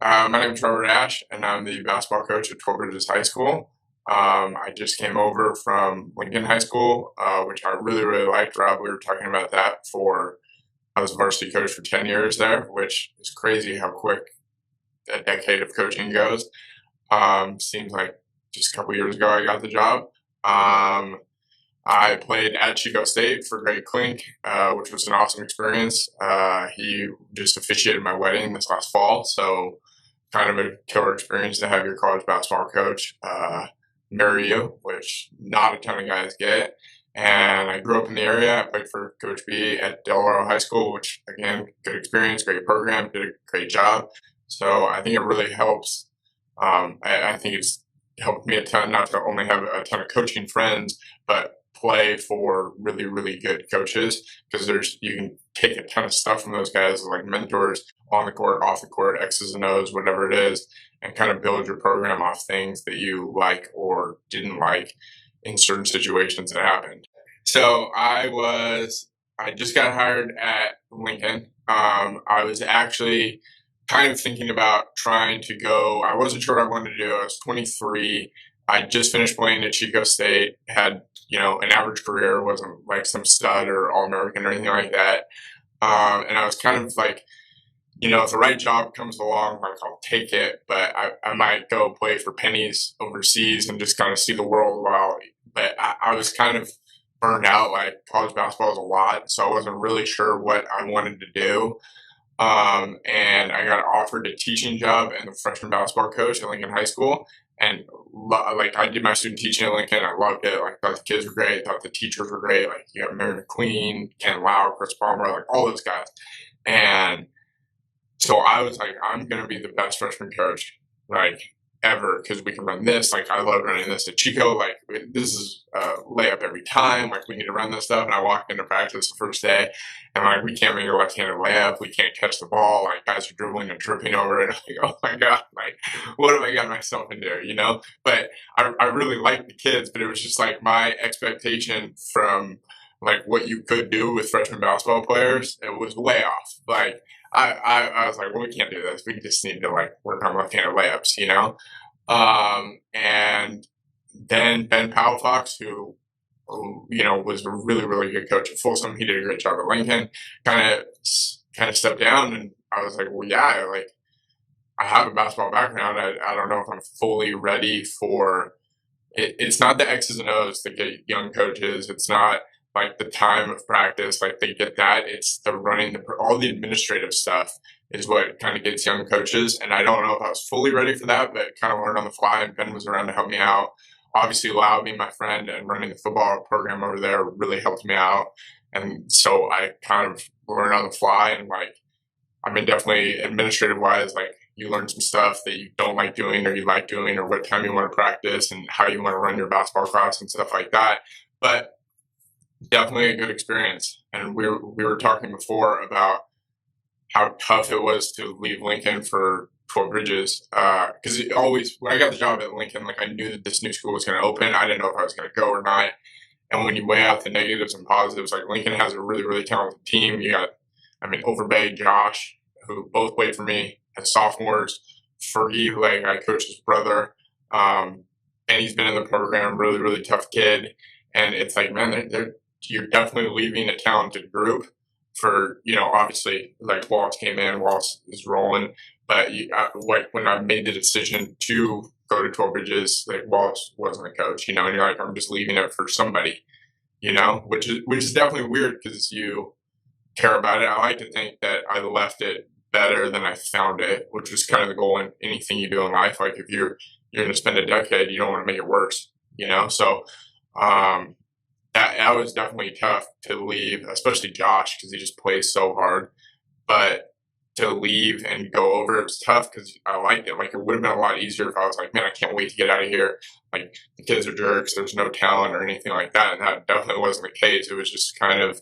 My name is Trevor Ash, and I'm the basketball coach at Twin Bridges High School. I just came over from Lincoln High School, which I really, really liked. Rob, we were talking about that for, I was a varsity coach for 10 years there, which is crazy how quick a decade of coaching goes. Seems like just a couple years ago I got the job. Um, I played at Chico State for Greg Klink, which was an awesome experience. He just officiated my wedding this last fall, so kind of a killer experience to have your college basketball coach marry you, which not a ton of guys get. And I grew up in the area. I played for Coach B at Del Oro High School, which again, good experience, great program, did a great job. So I think it really helps. I think it's helped me a ton not to only have a ton of coaching friends, but play for really, really good coaches because you can take a ton of stuff from those guys like mentors on the court, off the court, X's and O's, whatever it is, and kind of build your program off things that you like or didn't like in certain situations that happened. So I just got hired at Lincoln. I was actually kind of thinking about trying to go. I wasn't sure what I wanted to do. I was 23. I just finished playing at Chico State, had, an average career, wasn't like some stud or All American or anything like that. And I was kind of like, if the right job comes along, like I'll take it, but I might go play for pennies overseas and just kind of see the world while, but I was kind of burned out. Like college basketball is a lot, so I wasn't really sure what I wanted to do. And I got offered a teaching job and the freshman basketball coach at Lincoln High School. And like I did my student teaching at Lincoln, I loved it. Like thought the kids were great, thought the teachers were great. Like you have Mary McQueen, Ken Lau, Chris Palmer, like all those guys. And so I was like, I'm gonna be the best freshman coach like ever because we can run this. Like I love running this at Chico. Like this is a layup every time. Like we need to run this stuff. And I walked into practice the first day, and like we can't make a left-handed layup. We can't catch the ball. Like guys are dribbling and tripping over it. Like oh my god, like what have I got myself into? But I really liked the kids, but it was just like my expectation from like what you could do with freshman basketball players. It was way off. Like I was like, well, we can't do this. We just need to like work on left-handed layups. And then Ben Palafox, who was a really, really good coach at Folsom. He did a great job at Lincoln. Kind of stepped down, and I was like, well, yeah, like I have a basketball background. I don't know if I'm fully ready for it. It's not the X's and O's that get young coaches. It's not like the time of practice, like they get that. It's the running, all the administrative stuff is what kind of gets young coaches. And I don't know if I was fully ready for that, but kind of learned on the fly. And Ben was around to help me out. Obviously, Lau being my friend and running the football program over there really helped me out. And so I kind of learned on the fly. And like, I mean, definitely administrative wise, like you learn some stuff that you don't like doing or you like doing, or what time you want to practice and how you want to run your basketball class and stuff like that. But definitely a good experience. And we were talking before about how tough it was to leave Lincoln for 12 Bridges. Because always, when I got the job at Lincoln, like I knew that this new school was going to open. I didn't know if I was going to go or not. And when you weigh out the negatives and positives, like Lincoln has a really, really talented team. You got, I mean, Overbay, Josh, who both played for me as sophomores. Fergie, who I coached his brother. And he's been in the program, really, really tough kid. And it's like, man, you're definitely leaving a talented group for, obviously, like Walsh came in, Walsh is rolling. But like when I made the decision to go to 12 Bridges, like Walsh wasn't a coach, and you're like, I'm just leaving it for somebody, which is definitely weird because you care about it. I like to think that I left it better than I found it, which was kind of the goal in anything you do in life. Like if you're going to spend a decade, you don't want to make it worse. So um, that was definitely tough to leave, especially Josh because he just plays so hard. But to leave and go over, it was tough because I liked it. Like it would have been a lot easier if I was like, man, I can't wait to get out of here. Like the kids are jerks. There's no talent or anything like that. And that definitely wasn't the case. It was just kind of,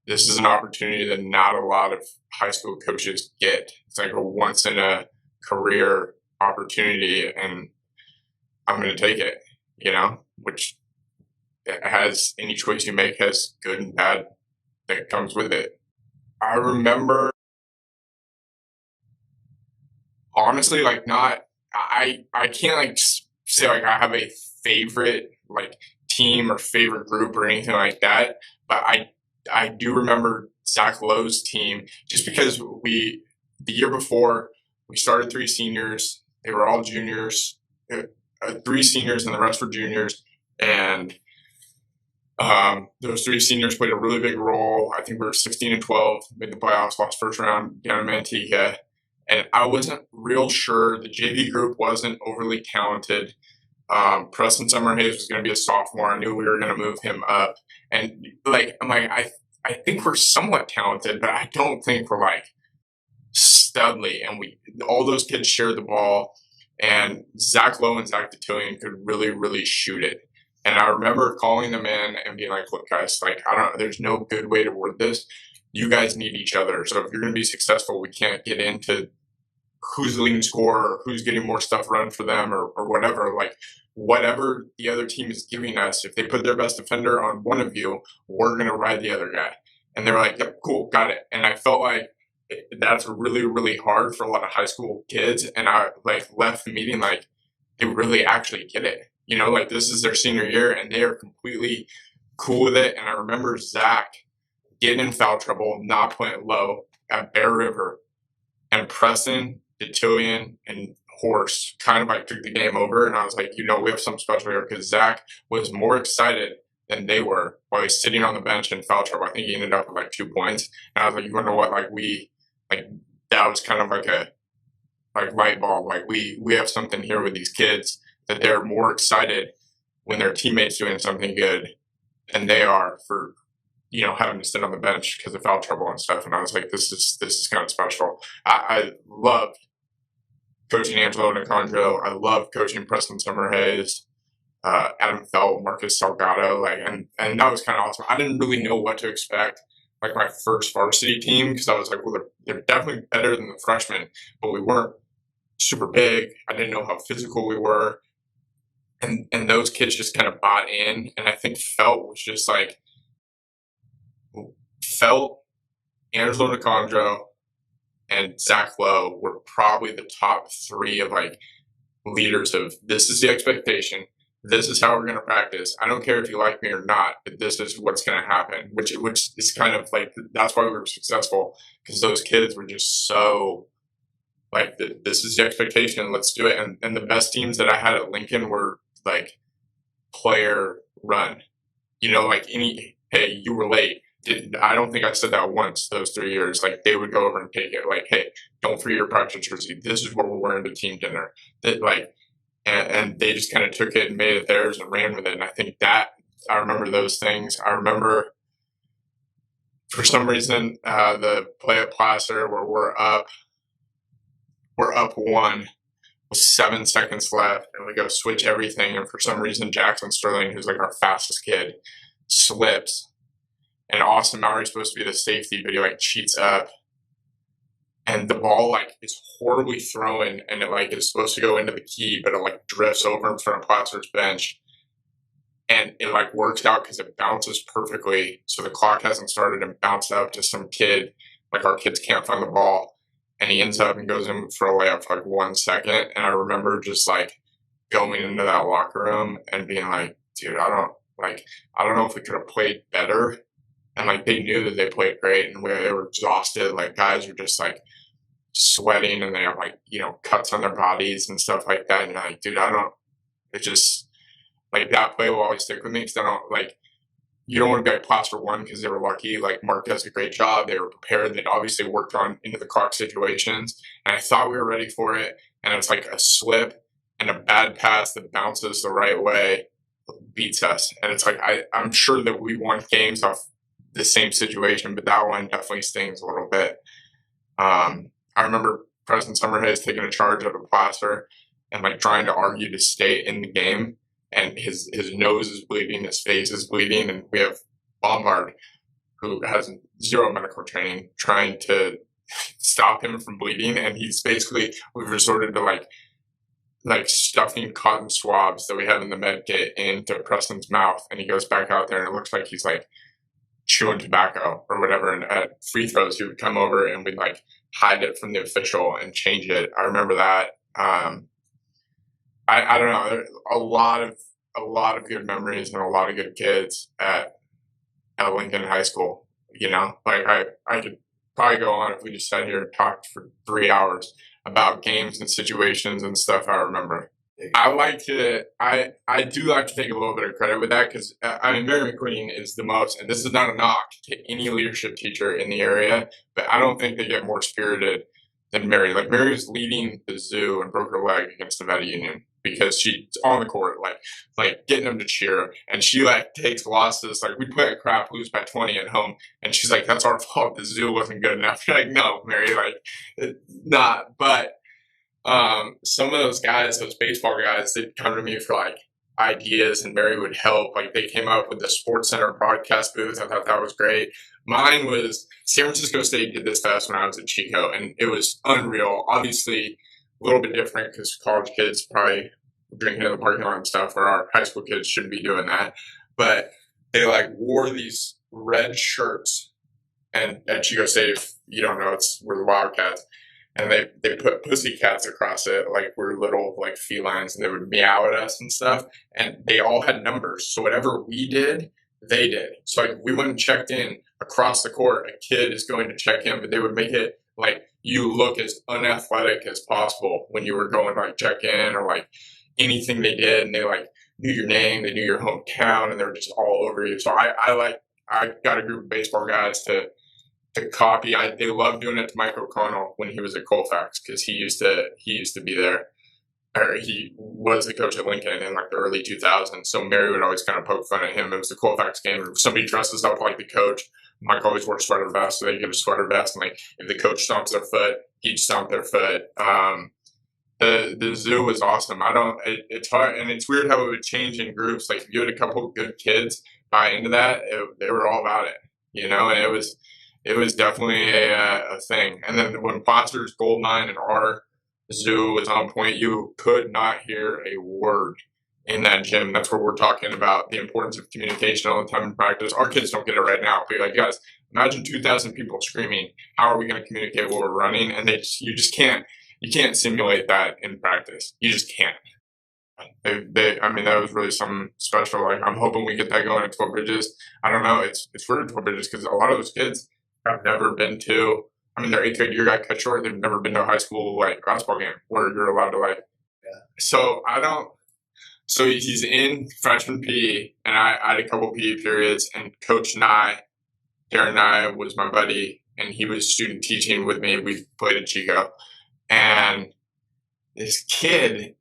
this is an opportunity that not a lot of high school coaches get. It's like a once in a career opportunity, and I'm going to take it, which has any choice you make has good and bad that comes with it. I remember honestly, like not, I can't like say like I have a favorite like team or favorite group or anything like that. But I do remember Zach Lowe's team just because the year before we started three seniors. They were all juniors, three seniors and the rest were juniors. And those three seniors played a really big role. I think we were 16-12, made the playoffs, lost first round down in Manteca. And I wasn't real sure. The JV group wasn't overly talented. Preston Summerhays was going to be a sophomore. I knew we were going to move him up. And like, I think we're somewhat talented, but I don't think we're like studly. And all those kids shared the ball. And Zach Lowe and Zach Detillion could really, really shoot it. And I remember calling them in and being like, look, guys, like, I don't know, there's no good way to word this. You guys need each other. So if you're going to be successful, we can't get into who's the leading scorer or who's getting more stuff run for them or whatever. Like, whatever the other team is giving us, if they put their best defender on one of you, we're going to ride the other guy. And they were like, yep, cool, got it. And I felt like that's really, really hard for a lot of high school kids. And I like left the meeting like, they really actually get it. You know, like this is their senior year and they are completely cool with it. And I remember Zach getting in foul trouble, not playing low at Bear River, and Preston, Detillion, and Horse kind of like took the game over. And I was like, you know, we have something special here because Zach was more excited than they were while he's sitting on the bench in foul trouble. I think he ended up with like 2 points. And I was like, you want to know what? Like that was kind of like a light bulb. Like we have something here with these kids that they're more excited when their teammates doing something good than they are for, you know, having to sit on the bench because of foul trouble and stuff. And I was like, this is kind of special. I loved coaching Angelo Nicandro. I loved coaching Preston Summerhays, Adam Felt, Marcus Salgado. Like, and that was kind of awesome. I didn't really know what to expect. Like my first varsity team, because I was like, well, they're definitely better than the freshmen, but we weren't super big. I didn't know how physical we were. And those kids just kind of bought in. And I think Felt was just like, Felt, Angelo Nicandro, and Zach Lowe were probably the top three of like leaders of this is the expectation. This is how we're going to practice. I don't care if you like me or not, but this is what's going to happen, which is kind of like, that's why we were successful because those kids were just so like, this is the expectation. Let's do it. And the best teams that I had at Lincoln were like player run, you know, like hey, you were late. I don't think I said that once those 3 years. Like they would go over and take it. Like, hey, don't forget your practice jersey. This is what we're wearing to team dinner. That like, and they just kind of took it and made it theirs and ran with it. And I think that I remember those things. I remember for some reason the play at Placer where we're up one with 7 seconds left, and we go switch everything. And for some reason, Jackson Sterling, who's like our fastest kid, slips. And Austin Mowry's supposed to be the safety, but he like cheats up. And the ball like is horribly thrown and it like is supposed to go into the key, but it like drifts over in front of Placer's bench. And it like works out because it bounces perfectly. So the clock hasn't started and bounced out to some kid. Like our kids can't find the ball. And he ends up and goes in for a layup for like 1 second. And I remember just like going into that locker room and being like, dude, I don't know if we could have played better. And like they knew that they played great and they were exhausted. Like guys were just like sweating and they have like, you know, cuts on their bodies and stuff like that. And like, dude, it just like that play will always stick with me because I don't like, you don't want to be like Placer one because they were lucky. Like Mark does a great job. They were prepared. They'd obviously worked on into the clock situations. And I thought we were ready for it. And it's like a slip and a bad pass that bounces the right way beats us. And it's like, I'm sure that we won games off the same situation, but that one definitely stings a little bit. I remember Preston Summerhays taking a charge out of Placer and like trying to argue to stay in the game. And his nose is bleeding, his face is bleeding, and we have Bombard, who has 0 medical training, trying to stop him from bleeding. And he's basically, we've resorted to like stuffing cotton swabs that we have in the med kit into Preston's mouth. And he goes back out there and it looks like he's like chewing tobacco or whatever. And at free throws, he would come over and we'd like hide it from the official and change it. I remember that. I don't know. There a lot of good memories and a lot of good kids at Lincoln High School. You know, like I could probably go on if we just sat here and talked for 3 hours about games and situations and stuff I remember. I do like to take a little bit of credit with that because I mean Mary McQueen is the most, and this is not a knock to any leadership teacher in the area, but I don't think they get more spirited than Mary. Like Mary was leading the zoo and broke her leg against Nevada Union because she's on the court, like getting them to cheer, and she like takes losses. Like we play a crap, lose by 20 at home, and she's like, "That's our fault. The zoo wasn't good enough." You're like, no, Mary, like not, but some of those guys, those baseball guys, they'd come to me for like ideas and Mary would help. Like they came up with the Sports Center broadcast booth. I thought that was great. Mine was San Francisco State did this fest when I was at Chico and it was unreal. Obviously a little bit different because college kids probably drinking in the parking lot and stuff where our high school kids shouldn't be doing that. But they like wore these red shirts and at Chico State, if you don't know, we're the Wildcats and they put pussycats across it like we're little like felines and they would meow at us and stuff and they all had numbers so whatever we did they did so like we went and checked in across the court a kid is going to check in but they would make it like you look as unathletic as possible when you were going to like check in or like anything they did and they like knew your name they knew your hometown and they were just all over you so I got a group of baseball guys to copy. They loved doing it to Mike O'Connell when he was at Colfax because he used to be there. Or he was the coach at Lincoln in like the early 2000s. So Mary would always kind of poke fun at him. It was the Colfax game. If somebody dresses up like the coach, Mike always wore a sweater vest, so they get a sweater vest. And like if the coach stomps their foot, he'd stomp their foot. The zoo was awesome. It's hard and it's weird how it would change in groups. Like if you had a couple of good kids buy into that, they were all about it, you know. And it was definitely a thing. And then when Foster's Goldmine and our zoo was on point, you could not hear a word in that gym. That's where we're talking about the importance of communication all the time in practice. Our kids don't get it right now. But like, guys, imagine 2,000 people screaming. How are we going to communicate while we're running? And you just can't. You can't simulate that in practice. You just can't. I mean, that was really something special. Like, I'm hoping we get that going at 12 Bridges. I don't know. It's weird at 12 Bridges because a lot of those kids have never been to. I mean, their eighth grade year got cut short. They've never been to a high school like basketball game where you're allowed to like. Yeah. So I don't. So he's in freshman PE, and I had a couple PE periods, and Coach Nye, Darren Nye, was my buddy, and he was student teaching with me. We played at Chico, and this kid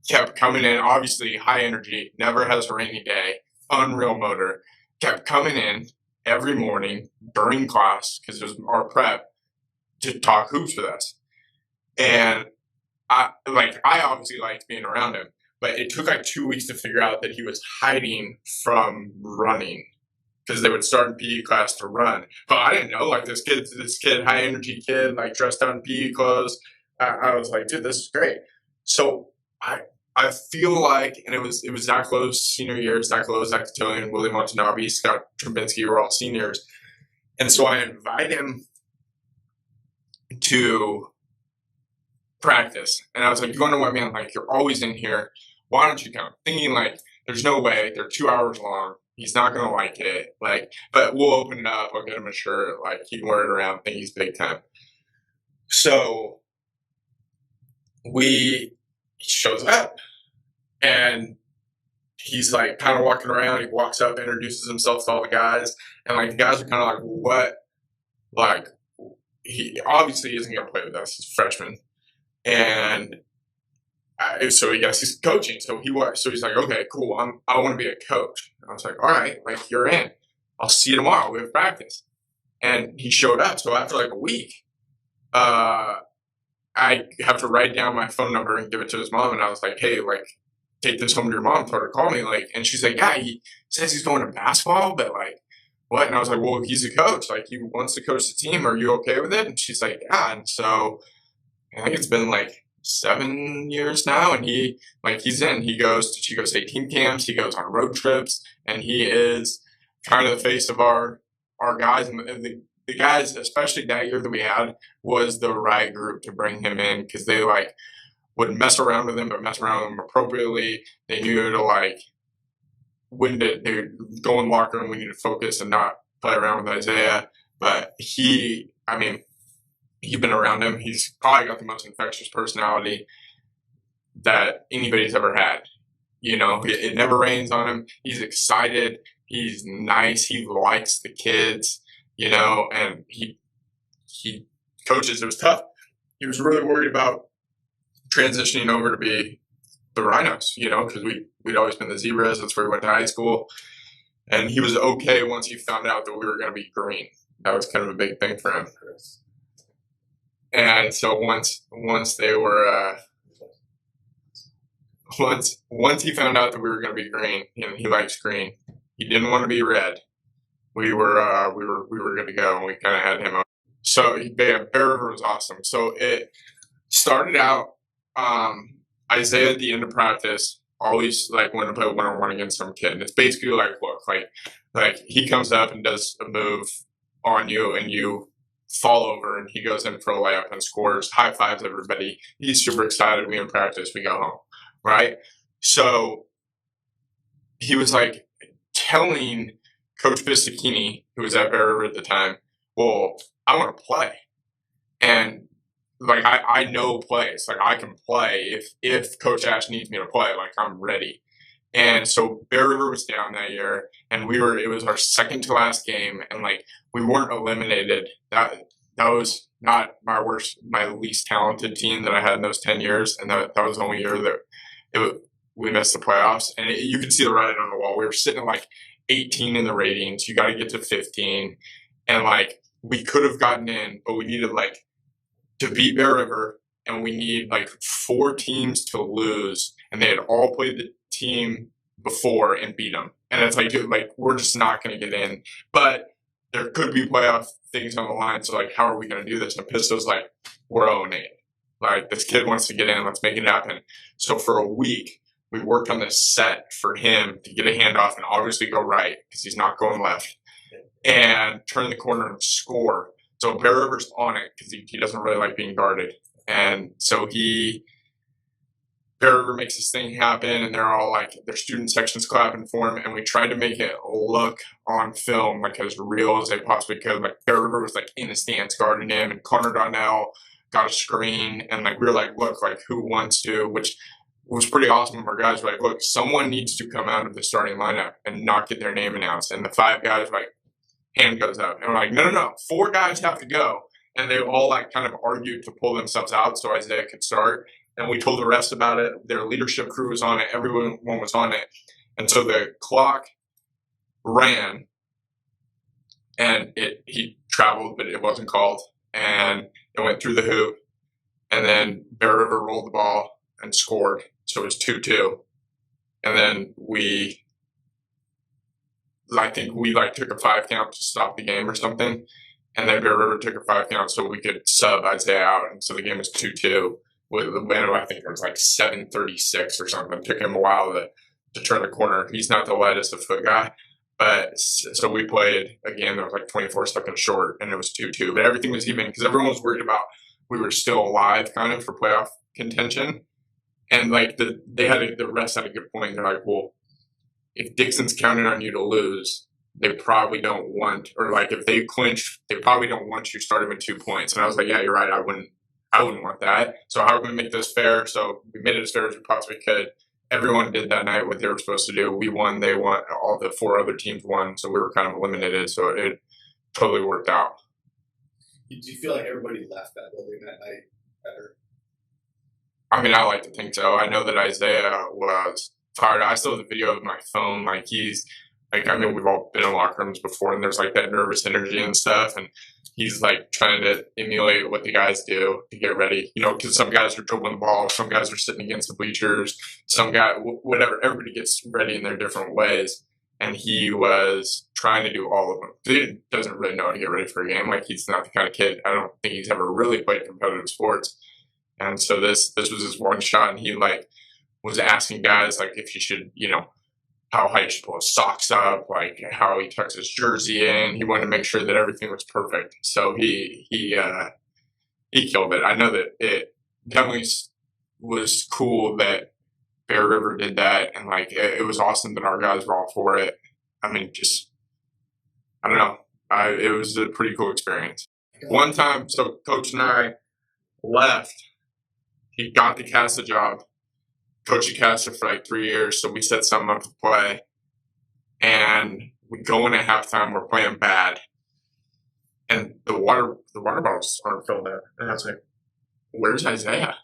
kept coming in. Obviously, high energy, never has a rainy day, unreal motor. Kept coming in every morning during class because it was our prep to talk hoops with us. And I obviously liked being around him, but it took like 2 weeks to figure out that he was hiding from running because they would start in PE class to run. But I didn't know like this kid, high energy kid, like dressed out in PE clothes. I was like, dude, this is great. So I feel like, and it was Zach Lowe's senior year, Zach Lowe, Zach Cotillion, Willie Montanari, Scott Trubinsky were all seniors. And so I invite him to practice. And I was like, you're going to what, man? Like, you're always in here. Why don't you come? Thinking like, there's no way. They're 2 hours long. He's not going to like it. Like, but we'll open it up. I'll get him a shirt. Like, he can wear it around. Think he's big time. So he shows up and he's like kind of walking around. He walks up, introduces himself to all the guys. And like, the guys are kind of like, what? Like, he obviously isn't going to play with us. He's a freshman. And so he's coaching. So he's like, okay, cool. I want to be a coach. And I was like, all right, like you're in. I'll see you tomorrow. We have practice. And he showed up. So after like a week, I have to write down my phone number and give it to his mom. And I was like, hey, like, take this home to your mom. Tell her to call me. Like, and she's like, yeah, he says he's going to basketball, but like, what? And I was like, well, he's a coach. Like, he wants to coach the team. Are you okay with it? And she's like, yeah. And so I think it's been like 7 years now. And he goes to Chico State team camps. He goes on road trips. And he is kind of the face of our guys, and the guys, especially that year that we had, was the right group to bring him in because they like would mess around with him, but mess around with him appropriately. They knew to like when they go in the locker room, we need to focus and not play around with Isaiah. But I mean, you've been around him. He's probably got the most infectious personality that anybody's ever had. You know, it never rains on him. He's excited. He's nice. He likes the kids, you know, and he coaches. It was tough. He was really worried about transitioning over to be the Rhinos, you know, because we'd always been the Zebras. That's where we went to high school. And he was okay once he found out that we were going to be green. That was kind of a big thing for him. And so once they were once he found out that we were going to be green, and he likes green, he didn't want to be red. We were good to go, and we kind of had him. So Bear River was awesome. So it started out Isaiah at the end of practice always like wanted to play one-on-one against some kid. And it's basically like, look, like he comes up and does a move on you and you fall over and he goes in for a layup and scores, high fives everybody. He's super excited. We in practice, we go home, right? So he was like telling Coach Pistakini, who was at Bear River at the time, well, I want to play. And like I know plays. Like I can play if Coach Ash needs me to play, like I'm ready. And so Bear River was down that year and it was our second to last game and like we weren't eliminated. That was not my least talented team that I had in those 10 years. And that was the only year that we missed the playoffs. And you could see the writing on the wall. We were sitting at like 18 in the ratings. You got to get to 15. And like we could have gotten in, but we needed like to beat Bear River, and we need like 4 teams to lose, and they had all played the team before and beat them. And it's like, dude, like we're just not going to get in. But there could be playoff things on the line. So like, how are we going to do this? And Pisto's like, we're 0-8. Like this kid wants to get in. Let's make it happen. So for a week, we worked on this set for him to get a handoff and obviously go right because he's not going left, and turn the corner and score. So Bear River's on it because he doesn't really like being guarded. And so Bear River makes this thing happen and they're all like, their student section's clapping for him. And we tried to make it look on film like as real as they possibly could. Like Bear River was like in the stands guarding him and Connor Donnell got a screen. And like, we were like, look, like who wants to, which was pretty awesome. Our guys were like, look, someone needs to come out of the starting lineup and not get their name announced. And the 5 guys were like, hand goes up. And we're like, no. 4 guys have to go. And they all like kind of argued to pull themselves out so Isaiah could start. And we told the rest about it. Their leadership crew was on it. Everyone was on it. And so the clock ran and he traveled, but it wasn't called. And it went through the hoop. And then Bear River rolled the ball and scored. So it was 2-2. And then I think we like took a 5 count to stop the game or something. And then Bear River took a 5 count so we could sub Isaiah out. And so the game was 2-2. With the win, I think it was like 7:36 or something. It took him a while to turn the corner. He's not the lightest of foot guy. But so we played a game that was like 24 seconds short and it was 2-2. But everything was even because everyone was worried about we were still alive kind of for playoff contention. And like the rest had a good point. They're like, well, if Dixon's counting on you to lose, they probably don't want, or like if they clinch, they probably don't want you starting with 2 points. And I was like, yeah, you're right. I wouldn't want that. So how are we going to make this fair? So we made it as fair as we possibly could. Everyone did that night what they were supposed to do. We won, they won, all the 4 other teams won. So we were kind of eliminated. So it totally worked out. Do you feel like everybody left that building that night better? I mean, I like to think so. I know that Isaiah was fired. I still have the video of my phone. Like he's like, I mean, we've all been in locker rooms before and there's like that nervous energy and stuff. And he's like trying to emulate what the guys do to get ready, you know, because some guys are dribbling the ball, some guys are sitting against the bleachers, some guy, whatever, everybody gets ready in their different ways. And he was trying to do all of them. He doesn't really know how to get ready for a game. Like he's not the kind of kid, I don't think he's ever really played competitive sports. And so this was his one shot and he like was asking guys like if he should, you know, how high he should pull his socks up, like how he tucks his jersey in. He wanted to make sure that everything was perfect. So he killed it. I know that it definitely was cool that Bear River did that, and like it was awesome that our guys were all for it. I mean, just I don't know. It was a pretty cool experience. One time, so Coach and I left. He got the Casa job. Coach at Casa for like 3 years, so we set something up to play, and we go in at halftime. We're playing bad, and the water bottles aren't filled up. And I was like, "Where's Isaiah?"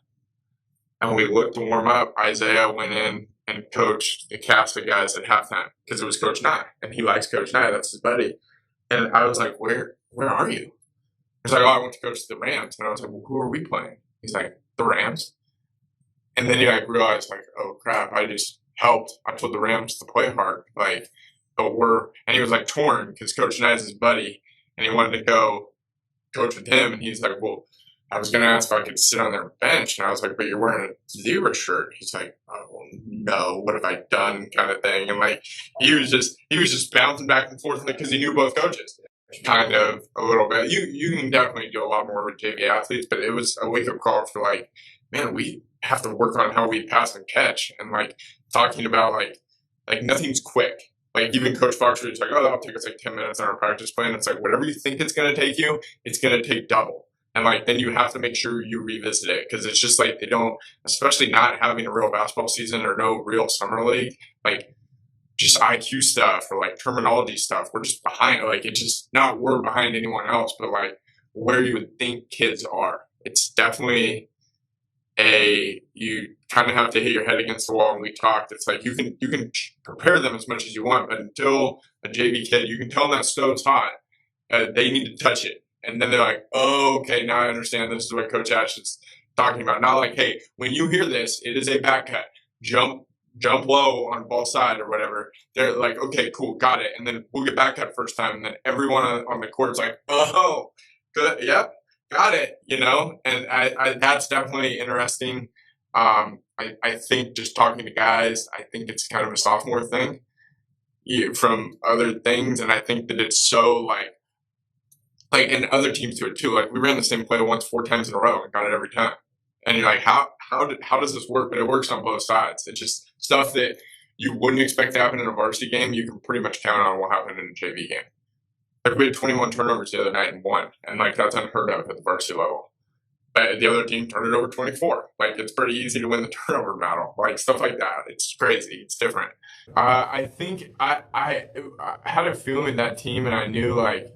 And we looked to warm up. Isaiah went in and coached the Casa guys at halftime because it was Coach Nye, and he likes Coach Nye. That's his buddy. And I was like, "Where are you?" He's like, "Oh, I went to coach the Rams." And I was like, "Well, who are we playing?" He's like, "The Rams." And then he like realized like, "Oh crap, I just helped. I told the Rams to play hard." Like, but and he was like torn because Coach Nye is his buddy, and he wanted to go coach with him. And he's like, "Well, I was going to ask if I could sit on their bench." And I was like, "But you're wearing a zebra shirt." He's like, "Oh, well, no, what have I done?" kind of thing. And like, he was just bouncing back and forth because he knew both coaches. Kind of a little bit. You can definitely do a lot more with JV athletes, but it was a wake up call for like, man, we have to work on how we pass and catch, and like talking about like nothing's quick. Like even Coach Foxworth is like, "Oh, that'll take us like 10 minutes on our practice plan." It's like whatever you think it's going to take you, it's going to take double. And like then you have to make sure you revisit it because it's just like they don't, especially not having a real basketball season or no real summer league, like just IQ stuff or like terminology stuff. We're just behind. Like it's just not we're behind anyone else, but like where you would think kids are. It's definitely you kind of have to hit your head against the wall. And we talked. It's like you can prepare them as much as you want, but until a JV kid, you can tell them that stove's hot. They need to touch it, and then they're like, "Oh, okay, now I understand. This is what Coach Ash is talking about." Not like, "Hey, when you hear this, it is a back cut. Jump low on ball side or whatever." They're like, "Okay, cool, got it." And then we'll get back cut first time, and then everyone on the court's like, "Oh, good, yep, got it," And I that's definitely interesting. I think just talking to guys, I think it's kind of a sophomore thing from other things, and I think that it's so and other teams do it too. Like we ran the same play once 4 times in a row and got it every time. And you're like, how does this work? But it works on both sides. It's just stuff that you wouldn't expect to happen in a varsity game. You can pretty much count on what happened in a JV game. Like we had 21 turnovers the other night and won, and like that's unheard of at the varsity level. But the other team turned it over 24. Like it's pretty easy to win the turnover battle. Like stuff like that. It's crazy. It's different. I think I had a feeling with that team, and I knew like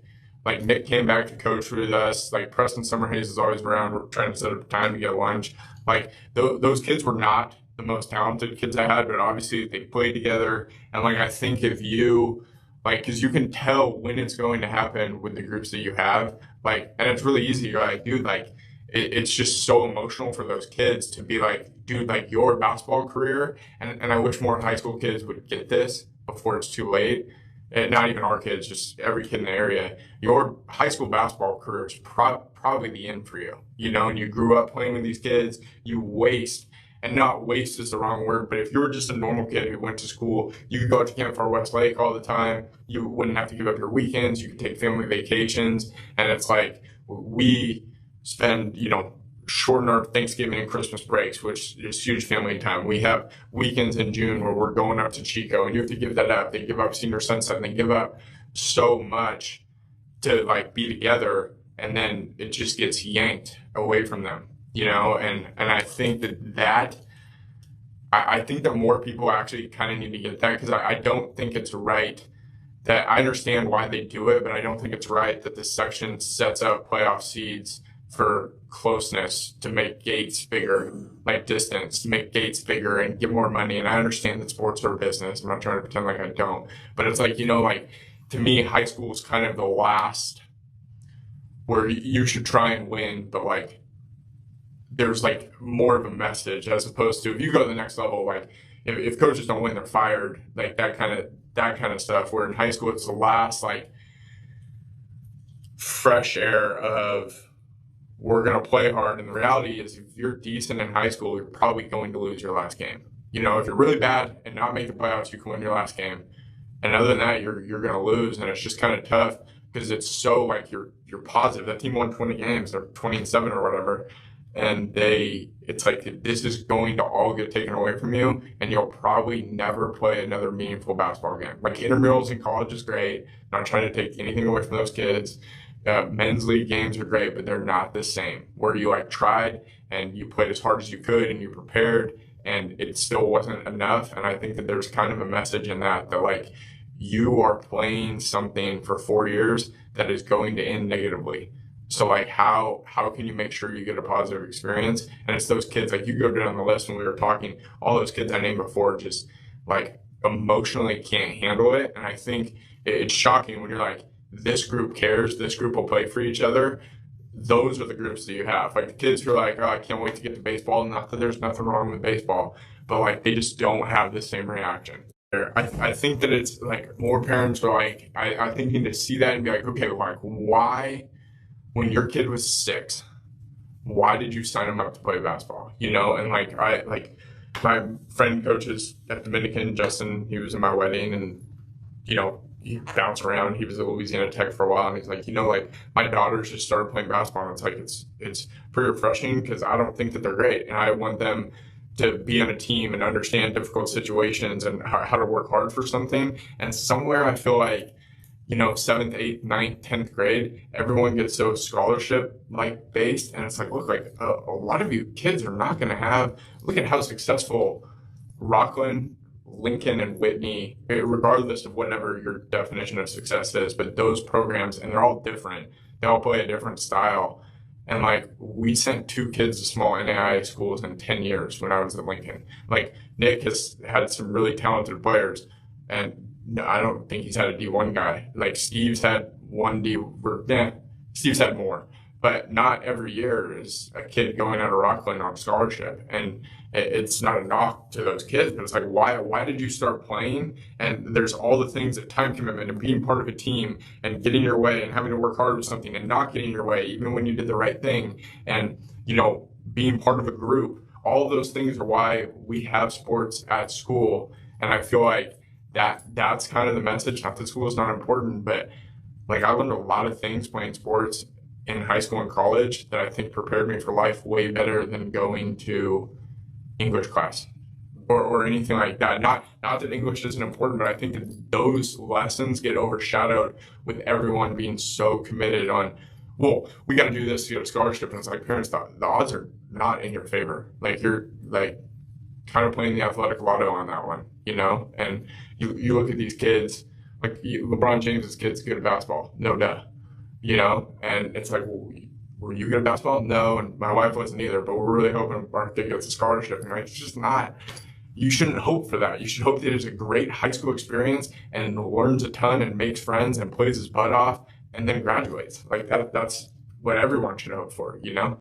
Nick came back to coach with us. Like Preston Summerhays is always around. We're trying to set up time to get lunch. Like those kids were not the most talented kids I had, but obviously they played together. And like I think if you because you can tell when it's going to happen with the groups that you have. Like, and it's really easy. You're like, dude, like it's just so emotional for those kids to be like, dude, like your basketball career. And I wish more high school kids would get this before it's too late. And not even our kids, just every kid in the area. Your high school basketball career is probably the end for you, and you grew up playing with these kids. You waste, and not waste is the wrong word, but if you were just a normal kid who went to school, you could go to Camp Far West Lake all the time. You wouldn't have to give up your weekends. You could take family vacations. And it's like we spend, shorten our Thanksgiving and Christmas breaks, which is huge family time. We have weekends in June where we're going up to Chico, and you have to give that up. They give up Senior Sunset, and they give up so much to like be together, and then it just gets yanked away from them, And I think I think that more people actually kind of need to get that because I don't think it's right that I understand why they do it, but I don't think it's right that this section sets up playoff seeds for closeness to make gates bigger, like distance, to make gates bigger and get more money. And I understand that sports are a business. I'm not trying to pretend like I don't. But it's like, to me, high school is kind of the last where you should try and win, but like there's like more of a message as opposed to if you go to the next level, like if coaches don't win, they're fired, like that kind of stuff. Where in high school, it's the last like fresh air of we're going to play hard. And the reality is if you're decent in high school, you're probably going to lose your last game, You know, if you're really bad and not make the playoffs, you can win your last game. And other than that, you're gonna lose, and it's just kind of tough because it's so like you're positive. That team won 20 games, they're 20-7 or whatever, and it's like this is going to all get taken away from you, and you'll probably never play another meaningful basketball game. Like intramurals in college is great. Not trying to take anything away from those kids. Men's league games are great, but they're not the same. Where you like tried and you played as hard as you could and you prepared, and it still wasn't enough. And I think that there's kind of a message in that like you are playing something for 4 years that is going to end negatively. So like how can you make sure you get a positive experience? And it's those kids, like you go down the list when we were talking, all those kids I named before just like emotionally can't handle it. And I think it's shocking when you're like, this group cares, this group will play for each other. Those are the groups that you have. Like the kids who are like, oh, I can't wait to get to baseball. Not that there's nothing wrong with baseball, but like they just don't have the same reaction. I think that it's like more parents are like, I think you need to see that and be like, okay, like why, when your kid was 6, why did you sign him up to play basketball? You know, and like my friend coaches at Dominican, Justin, he was in my wedding, and you know, he bounced around. He was at Louisiana Tech for a while, and he's like, you know, like my daughters just started playing basketball, and it's like it's pretty refreshing because I don't think that they're great, and I want them to be on a team and understand difficult situations and how to work hard for something. And somewhere I feel like, you know, 7th, 8th, 9th, 10th grade, everyone gets so scholarship like based, and it's like, look, like a lot of you kids are not going to have. Look at how successful Rockland, Lincoln, and Whitney, regardless of whatever your definition of success is, but those programs, and they're all different. They all play a different style. And like we sent 2 kids to small NAIA schools in 10 years when I was at Lincoln. Like Nick has had some really talented players, and no, I don't think he's had a D1 guy. Like Steve's had one Steve's had more, but not every year is a kid going out of Rockland on scholarship. And it's not a knock to those kids, but it's like, why did you start playing? And there's all the things that time commitment and being part of a team and getting your way and having to work hard with something and not getting your way, even when you did the right thing. And, you know, being part of a group, all of those things are why we have sports at school. And I feel like that's kind of the message. Not that school is not important, but like I learned a lot of things playing sports in high school and college that I think prepared me for life way better than going to English class or anything like that. Not that English isn't important, but I think that those lessons get overshadowed with everyone being so committed on, well, we got to do this to get a scholarship. And it's like, parents, the odds are not in your favor. Like you're like kind of playing the athletic lotto on that one, you know? And you look at these kids, like LeBron James's kids good at basketball, no duh, you know? And it's like, well, were you good at basketball? No, and my wife wasn't either, but we're really hoping our kid gets a scholarship. And like, it's just not, you shouldn't hope for that. You should hope that it's a great high school experience and learns a ton and makes friends and plays his butt off and then graduates. Like that's what everyone should hope for, you know?